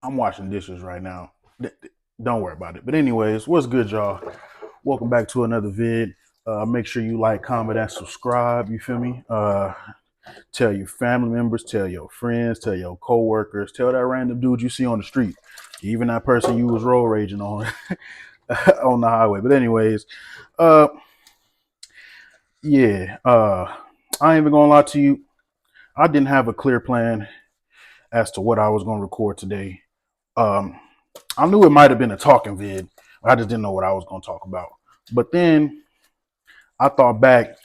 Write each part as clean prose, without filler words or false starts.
I'm washing dishes right now. Don't worry about it. But anyways, what's good, y'all? Welcome back to another vid. Make sure you like, comment, and subscribe. You feel me? Tell your family members, tell your friends, tell your coworkers, tell that random dude you see on the street, even that person you was road raging on on the highway. But anyways, uh, yeah, I ain't even gonna lie to you. I didn't have a clear plan as to what I was gonna record today. Um, I knew it might have been a talking vid. I just didn't know what I was going to talk about. But then I thought back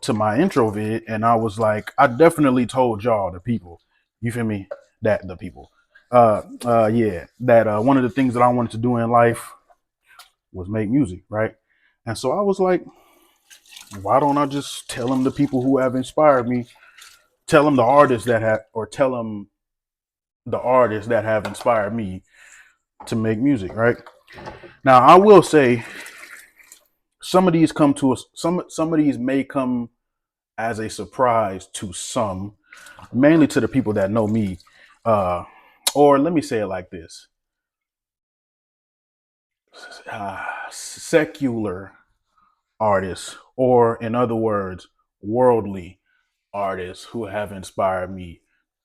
to my intro vid and I was like, I definitely told y'all, the people, you feel me? That the people, yeah, that one of the things that I wanted to do in life was make music, right? And so I was like, why don't I just tell them the people who have inspired me, tell them the artists that have, or tell them the artists that have inspired me to make music, right? Now, I will say some of these come to us, some of these may come as a surprise to some, mainly to the people that know me. uh or let me say it like this: secular artists, or in other words, worldly artists who have inspired me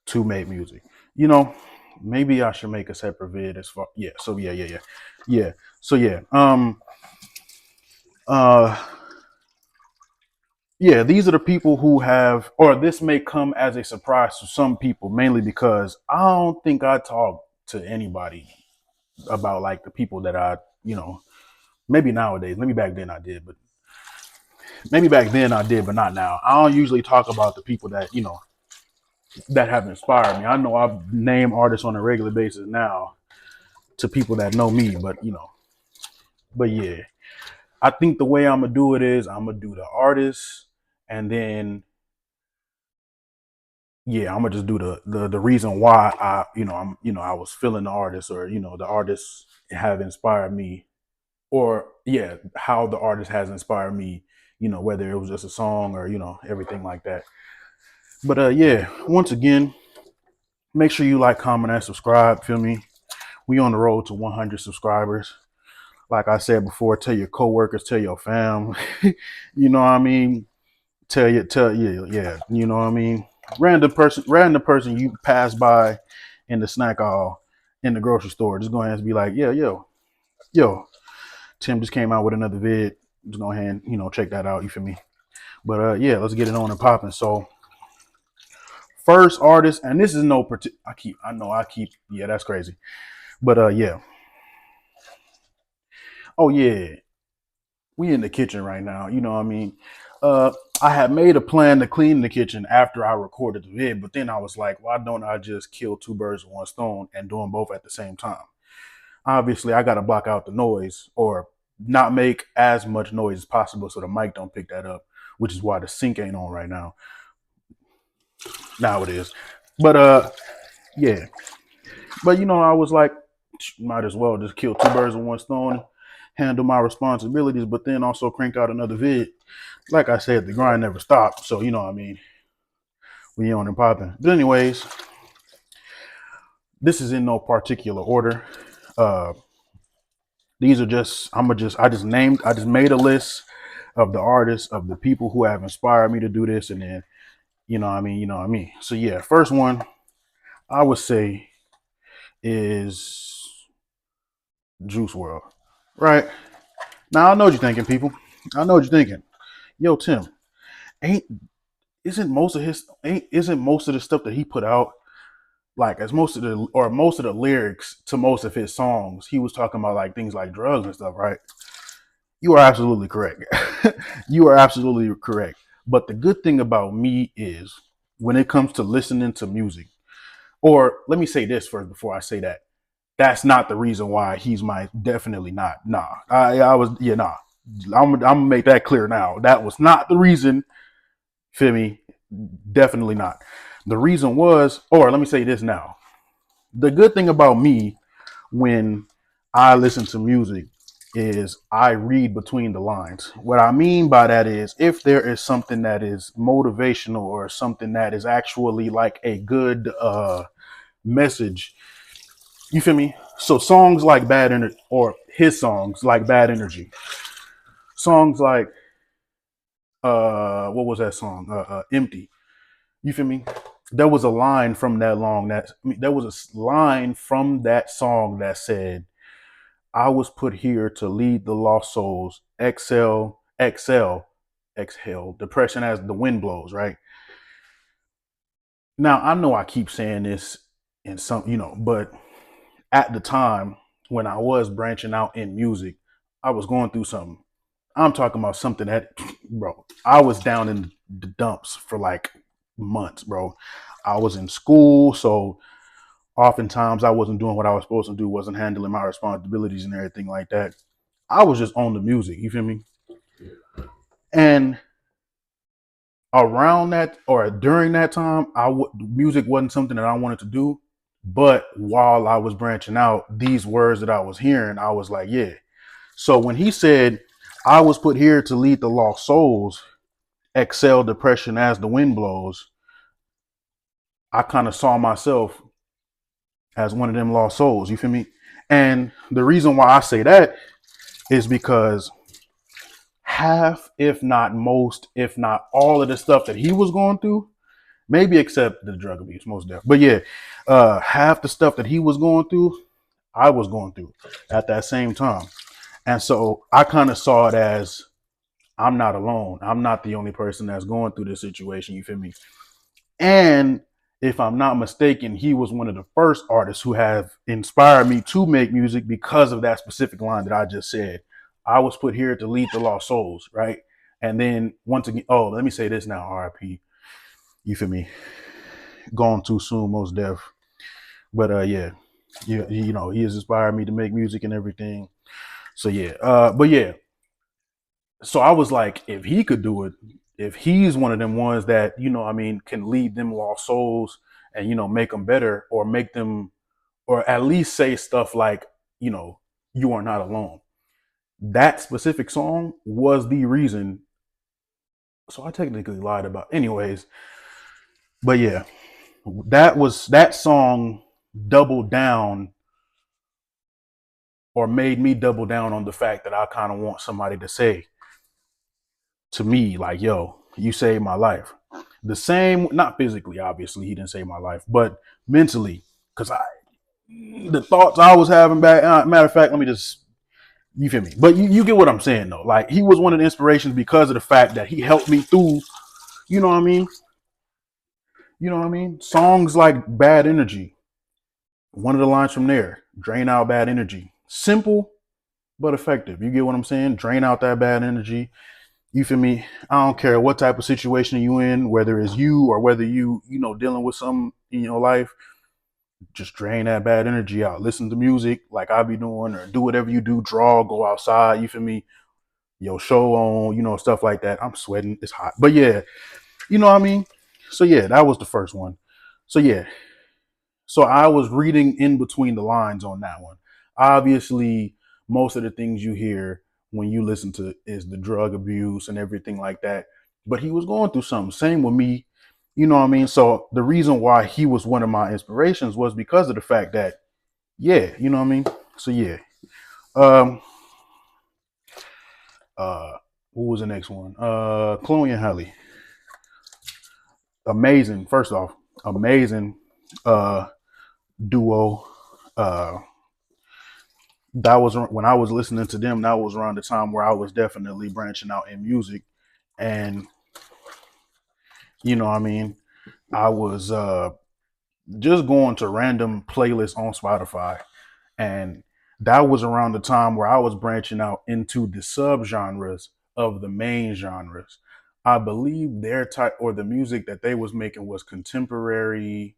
to make music. You know, maybe I should make a separate vid as far, yeah, so yeah, so yeah, uh yeah, these are the people who have, or this may come as a surprise to some people, mainly because I don't think I talk to anybody about like the people that maybe nowadays, maybe back then I did, but maybe back then I did, but not now. I don't usually talk about the people that, that have inspired me. I know I name artists on a regular basis now to people that know me, but yeah, I think the way I'm gonna do it is I'm gonna do the artists, and then yeah, I'm gonna just do the reason why I was feeling the artist, or the artists have inspired me, or yeah, how the artist has inspired me, whether it was just a song or everything like that. But yeah, once again, make sure you like, comment, and subscribe. Feel me? We on the road to 100 subscribers. Like I said before, tell your coworkers, tell your fam. You know what I mean? Tell yeah. You know what I mean? Random person you pass by in the snack aisle in the grocery store, just go ahead and be like, yeah, yo, Tim just came out with another vid. Just go ahead and check that out. You feel me? But yeah, let's get it on and popping. So first artist, and this is no particular. I keep. Yeah, that's crazy. But yeah. Oh yeah, we in the kitchen right now. You know what I mean? Uh, I had made a plan to clean the kitchen after I recorded the vid, but then I was like, why don't I just kill two birds with one stone and do them both at the same time? Obviously, I got to block out the noise, or not make as much noise as possible so the mic don't pick that up, which is why the sink ain't on right now. Now it is. But yeah. But I was like, might as well just kill two birds with one stone, handle my responsibilities, but then also crank out another vid. Like I said, the grind never stopped. So you know what I mean, we on and popping. But anyways, this is in no particular order. Uh these are just I just made a list of the artists, of the people who have inspired me to do this, and then you know what I mean. So yeah, first one I would say is Juice World. Right? Now I know what you're thinking, people. I know what you're thinking. Yo, Tim, ain't isn't most of the stuff that he put out, like, as most of the lyrics to most of his songs, he was talking about like things like drugs and stuff, right? You are absolutely correct. You are absolutely correct. But the good thing about me is, when it comes to listening to music, or let me say this first before I say that, that's not the reason why he's my, definitely not. Nah. I was, yeah, nah. I'm gonna make that clear now. That was not the reason. Feel me? Definitely not. The reason was, or let me say this now. The good thing about me when I listen to music is I read between the lines. What I mean by that is, if there is something that is motivational, or something that is actually like a good message, You feel me? So songs like Bad Energy, or his songs like Bad Energy, songs like what was that song? Empty. You feel me? There was a line from that long that I mean, there was line from that song that said, "I was put here to lead the lost souls. Exhale, exhale, exhale. Depression as the wind blows." Right now, I know I keep saying this in some, but at the time when I was branching out in music, I was going through something. I'm talking about something that, bro, I was down in the dumps for like months, bro. I was in school, so oftentimes I wasn't doing what I was supposed to do, wasn't handling my responsibilities and everything like that. I was just on the music, you feel me? And around that or during that time, music wasn't something that I wanted to do. But while I was branching out, these words that I was hearing, I was like, yeah. So when he said, "I was put here to lead the lost souls, excel depression as the wind blows," I kind of saw myself as one of them lost souls. You feel me? And the reason why I say that is because half, if not most, if not all of the stuff that he was going through, maybe except the drug abuse, most definitely. But yeah, half the stuff that he was going through, I was going through at that same time. And so I kind of saw it as, I'm not alone. I'm not the only person that's going through this situation. You feel me? And if I'm not mistaken, he was one of the first artists who have inspired me to make music because of that specific line that I just said. I was put here to lead the lost souls, right? And then once again, oh, let me say this now, RIP. You feel me? Gone too soon, most deaf. But yeah, he has inspired me to make music and everything. So yeah, but yeah, so I was like, if he could do it, if he's one of them ones that, can lead them lost souls and, make them better, or make them, or at least say stuff like, you know, "You are not alone." That specific song was the reason. So I technically lied about, anyways, but yeah, that song doubled down, or made me double down on the fact that I kind of want somebody to say to me, like, "Yo, you saved my life." The same, not physically, obviously, he didn't save my life, but mentally, because the thoughts I was having back. Matter of fact, let me just, you feel me? But you get what I'm saying, though. Like, he was one of the inspirations because of the fact that he helped me through. You know what I mean? You know what I mean? Songs like "Bad Energy." One of the lines from there: "Drain out bad energy." Simple but effective. You get what I'm saying? Drain out that bad energy. You feel me? I don't care what type of situation you in, whether it's you or whether dealing with something in your life. Just drain that bad energy out. Listen to music like I be doing, or do whatever you do. Draw, go outside. You feel me? Your show on, stuff like that. I'm sweating. It's hot, but yeah, you know what I mean. So yeah, that was the first one. So yeah, so I was reading in between the lines on that one. Obviously, most of the things you hear when you listen to is the drug abuse and everything like that. But he was going through something. Same with me. You know what I mean? So the reason why he was one of my inspirations was because of the fact that, yeah, you know what I mean? So yeah. Um what was the next one? Chloe and Halle. Amazing. First off, amazing uh duo. Uh that was when I was listening to them. That was around the time where I was definitely branching out in music, and what I mean, I was just going to random playlists on Spotify, and that was around the time where I was branching out into the subgenres of the main genres. I believe their type, or the music that they was making, was contemporary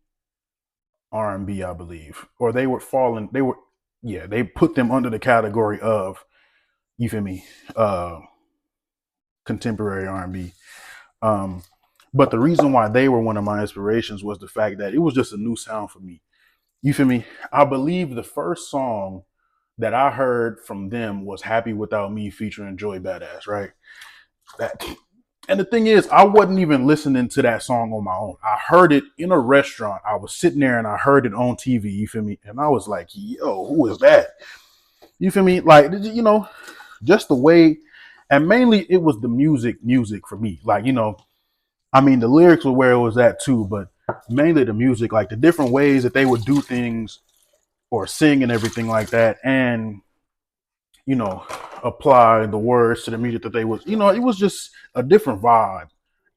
R&B, I believe, or they were falling. They were, yeah, they put them under the category of, you feel me, uh, contemporary R&B. Um, but the reason why they were one of my inspirations was the fact that it was just a new sound for me. You feel me? I believe the first song that I heard from them was "Happy Without Me" featuring Joy Badass, right? That And the thing is, I wasn't even listening to that song on my own. I heard it in a restaurant. I was sitting there and I heard it on TV. You feel me? And I was like, "Yo, who is that?" You feel me? Like, just the way, and mainly it was the music for me. Like, I mean, the lyrics were where it was at too, but mainly the music, like the different ways that they would do things or sing and everything like that, and you know, apply the words to the music that they was, it was just a different vibe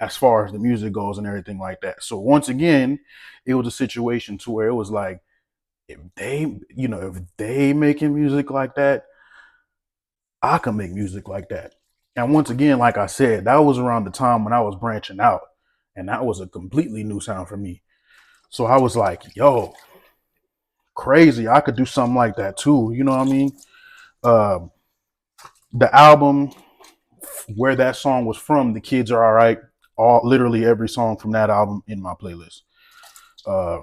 as far as the music goes and everything like that. So once again, it was a situation to where it was like, if they making music like that, I can make music like that. And once again, like I said, that was around the time when I was branching out, and that was a completely new sound for me. So I was like, yo, crazy. I could do something like that too. You know what I mean? Uh, the album where that song was from, The Kids Are All Right, all literally every song from that album in my playlist. Uh,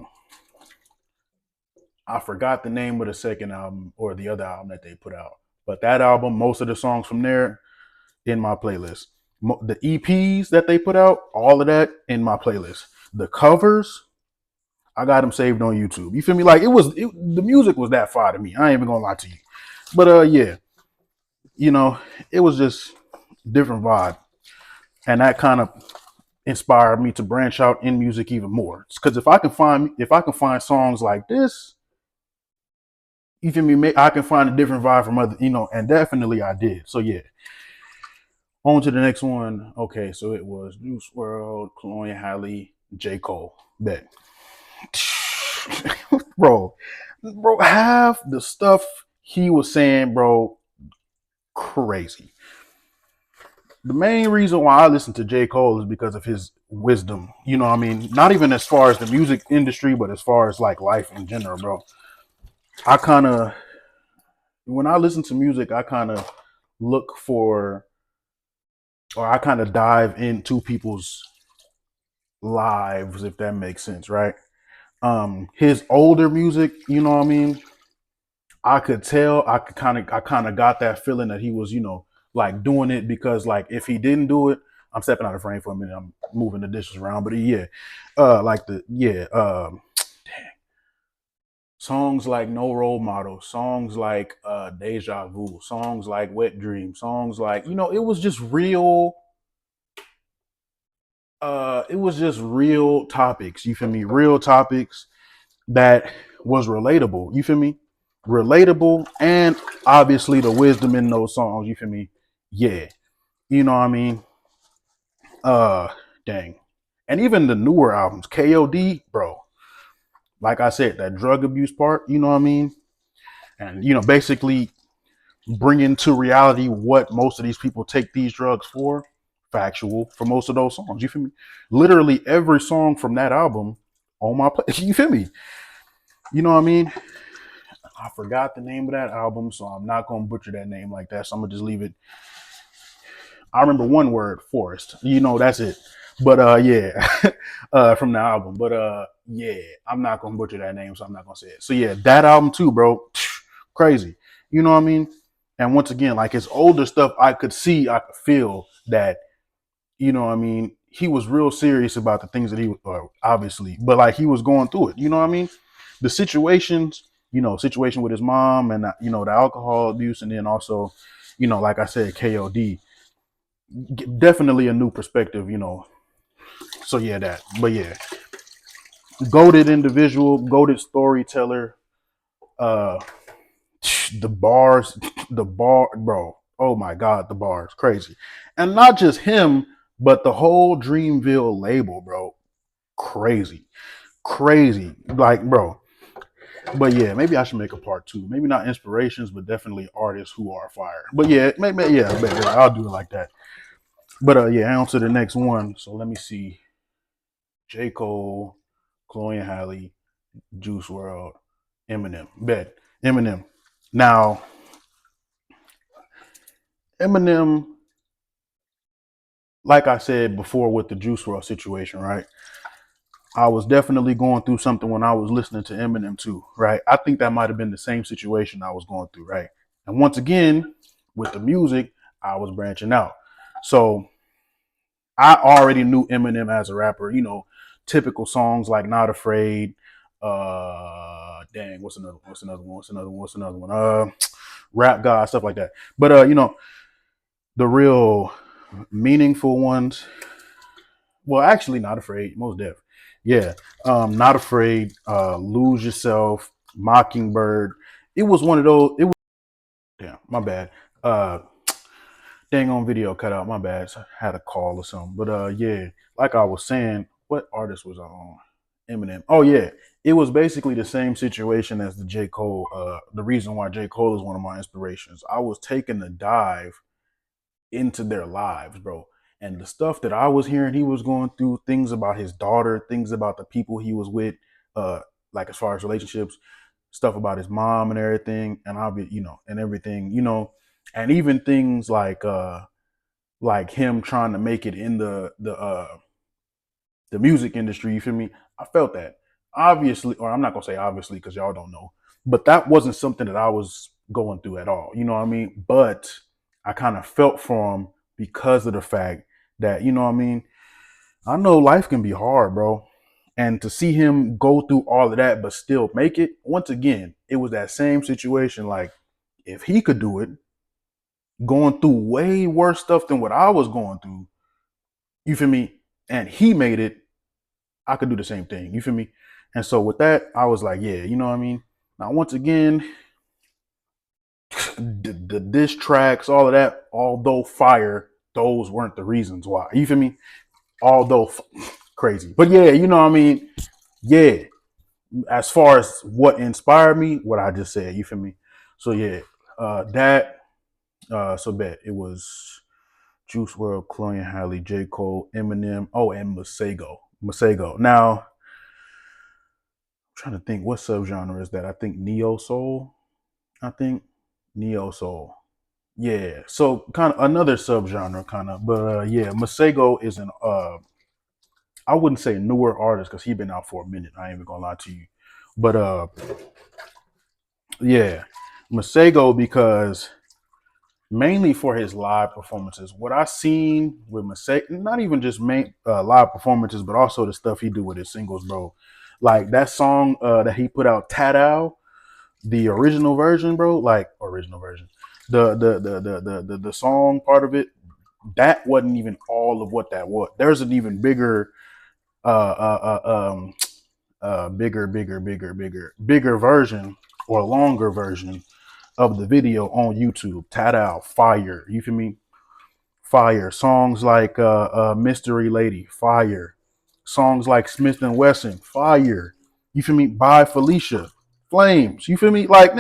I forgot the name of the second album or the other album that they put out, but that album, most of the songs from there in my playlist. The EPs that they put out, all of that in my playlist. The covers, I got them saved on YouTube. You feel me? Like the music was that far to me. I ain't even gonna lie to you. But yeah, you know, it was just different vibe, and that kind of inspired me to branch out in music even more. Because if I can find songs like this, you feel me? I can find a different vibe from other, and definitely I did. So yeah, on to the next one. Okay, so it was Juice World, Chloe Halle, J Cole. Bet, bro, half the stuff he was saying, bro, crazy. The main reason why I listen to J. Cole is because of his wisdom. You know what I mean? Not even as far as the music industry, but as far as like life in general, bro. I kind of, when I listen to music, I kind of look for, or I kind of dive into people's lives, if that makes sense, right? His older music, you know what I mean? I could tell, I kind of got that feeling that he was, like doing it because, like, if he didn't do it, I'm stepping out of frame for a minute. I'm moving the dishes around, but yeah, songs like No Role Model, songs like Deja Vu, songs like Wet Dream, songs like, it was just real. It was just real topics. You feel me? Real topics that was relatable. You feel me? Relatable, and obviously the wisdom in those songs. You feel me? Yeah, you know what I mean. Uh, dang, and even the newer albums, KOD, bro. Like I said, that drug abuse part. You know what I mean? And basically bringing to reality what most of these people take these drugs for. Factual for most of those songs. You feel me? Literally every song from that album on my play. You feel me? You know what I mean? I forgot the name of that album, so I'm not gonna butcher that name like that. So I'm gonna just leave it. I remember one word, Forest. That's it. But yeah, from the album. But yeah, I'm not gonna butcher that name, so I'm not gonna say it. So yeah, that album too, bro. Crazy. You know what I mean? And once again, like his older stuff, I could feel that, what I mean, he was real serious about the things that he obviously, but like he was going through it. You know what I mean? The situations, situation with his mom and the alcohol abuse, and then also, like I said, KOD, definitely a new perspective. So yeah, that. But yeah, goated individual, goated storyteller. Uh, the bars, bro. Oh my God, the bars, crazy, and not just him, but the whole Dreamville label, bro. Crazy, crazy, like, bro. But yeah, maybe I should make a part two. Maybe not inspirations, but definitely artists who are fire. But yeah, maybe yeah, I'll do it like that. But yeah, on to the next one. So let me see. J. Cole, Chloe and Halle, Juice World, Eminem. Bet. Eminem. Now, Eminem, like I said before with the Juice World situation, right? I was definitely going through something when I was listening to Eminem too, right? I think that might have been the same situation I was going through, right? And once again, with the music, I was branching out. So I already knew Eminem as a rapper. Typical songs like "Not Afraid." Dang, what's another? What's another one? What's another one? What's another one? Rap God, stuff like that. But the real meaningful ones. Well, actually, "Not Afraid." Most deaf. Yeah, "Not Afraid." "Lose Yourself." "Mockingbird." It was one of those. It was. Yeah, my bad. Uh, Dang on video cut out. My bad. So I had a call or something. But yeah, like I was saying, what artist was I on? Eminem. Oh yeah, it was basically the same situation as the J Cole. The reason why J Cole is one of my inspirations. I was taking a dive into their lives, bro. And the stuff that I was hearing he was going through, things about his daughter, things about the people he was with, uh, like as far as relationships, stuff about his mom and everything, and I'll be, and everything, and even things like him trying to make it in the music industry. You feel me? I felt that. Obviously, or I'm not gonna say obviously because y'all don't know, but that wasn't something that I was going through at all. You know what I mean? But I kind of felt for him because of the fact that, you know what I mean? I know life can be hard, bro. And to see him go through all of that but still make it, once again, it was that same situation. Like, if he could do it, going through way worse stuff than what I was going through, you feel me? And he made it, I could do the same thing. You feel me? And so with that, I was like, yeah, you know what I mean? Now, once again, the diss tracks, all of that, although fire, those weren't the reasons why. You feel me? Although crazy. But yeah, you know what I mean? Yeah. As far as what inspired me, what I just said, you feel me? So yeah, so bet it was Juice World, Chloe and Halle, J. Cole, Eminem, oh, and Masego. Masego. Now, trying to think what subgenre is that. I think neo soul. I think neo soul. Yeah. So kind of another subgenre, kind of. But yeah, Masego is an I wouldn't say newer artist because he been out for a minute. I ain't even gonna lie to you. But yeah, Masego because mainly for his live performances. What I seen with Masego, not even just live performances, but also the stuff he do with his singles, bro. Like that song that he put out, Tadao, the original version, bro, like original version. The song part of it, that wasn't even all of what that was. There's an even bigger bigger version or longer version of the video on YouTube. Tat out fire. You feel me? Fire. Songs like Mystery Lady, fire. Songs like Smith and Wesson, fire. You feel me? By Felicia, flames. You feel me? Like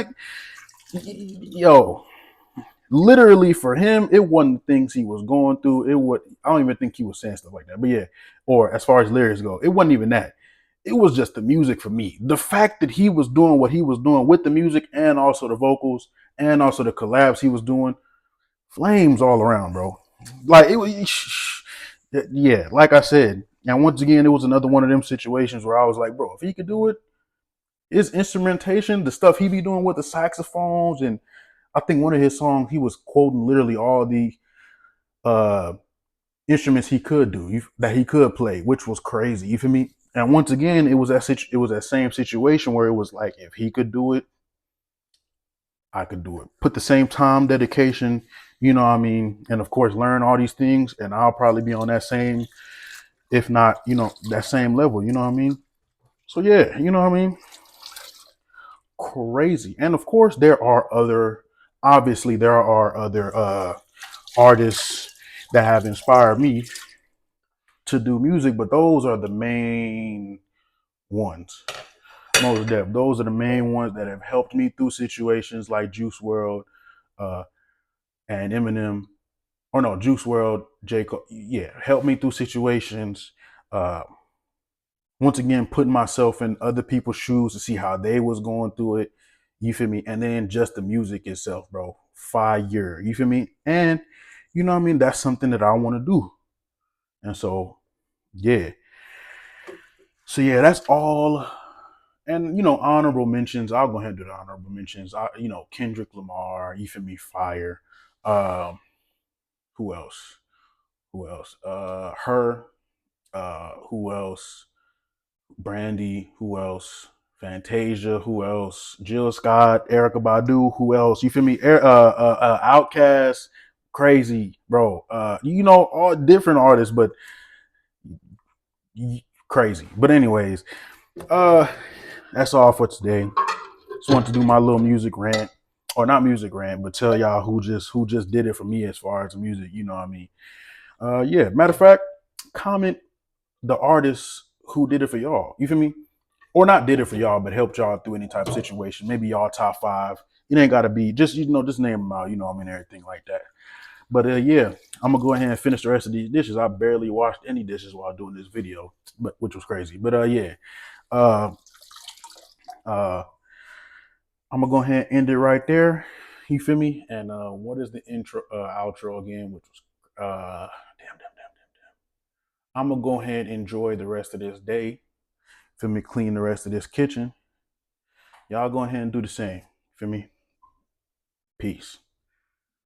yo, literally for him, it wasn't things he was going through. It would I don't even think he was saying stuff like that. But yeah, or as far as lyrics go, it wasn't even that. It was just the music for me. The fact that he was doing what he was doing with the music and also the vocals and also the collabs he was doing, flames all around, bro. Like it was, yeah. Like I said, and once again, it was another one of them situations where I was like, bro, if he could do it, his instrumentation, the stuff he be doing with the saxophones and I think one of his songs, he was quoting literally all the uh, instruments he could do that he could play, which was crazy. You feel me? And once again, it was that same situation where it was like if he could do it, I could do it. Put the same time, dedication, you know what I mean, and of course learn all these things, and I'll probably be on that same, if not, that same level. You know what I mean? So yeah, you know what I mean? Crazy. And of course, there are other artists that have inspired me to do music, but those are the main ones. Most def. Those are the main ones that have helped me through situations like Juice World uh, and Eminem. Or no, Juice World, J. Cole. Yeah, helped me through situations. Uh, Once again, putting myself in other people's shoes to see how they was going through it. You feel me? And then just the music itself, bro. Fire. You feel me? And you know what I mean? That's something that I want to do. And so, yeah. So yeah, that's all. And honorable mentions. I'll go ahead and do the honorable mentions. Kendrick Lamar. You feel me? Fire. Um, who else? Who else? Her. Who else? Brandy. Who else? Fantasia. Who else? Jill Scott. Erica Badu. Who else? You feel me? Outkast. Crazy, bro. All different artists, but crazy. But anyways, uh, that's all for today. Just want to do my little music rant, or not music rant, but tell y'all who just did it for me as far as music. You know what I mean? Yeah. Matter of fact, comment the artists who did it for y'all. You feel me? Or not did it for y'all, but helped y'all through any type of situation. Maybe y'all top five. It ain't gotta be just just name them out. I mean everything like that. But yeah, I'm gonna go ahead and finish the rest of these dishes. I barely washed any dishes while doing this video, but which was crazy. But yeah, uh, uh, I'm gonna go ahead and end it right there. You feel me? And what is the intro outro again? Which was damn. I'm gonna go ahead and enjoy the rest of this day. Feel me? Clean the rest of this kitchen. Y'all go ahead and do the same. Feel me? Peace.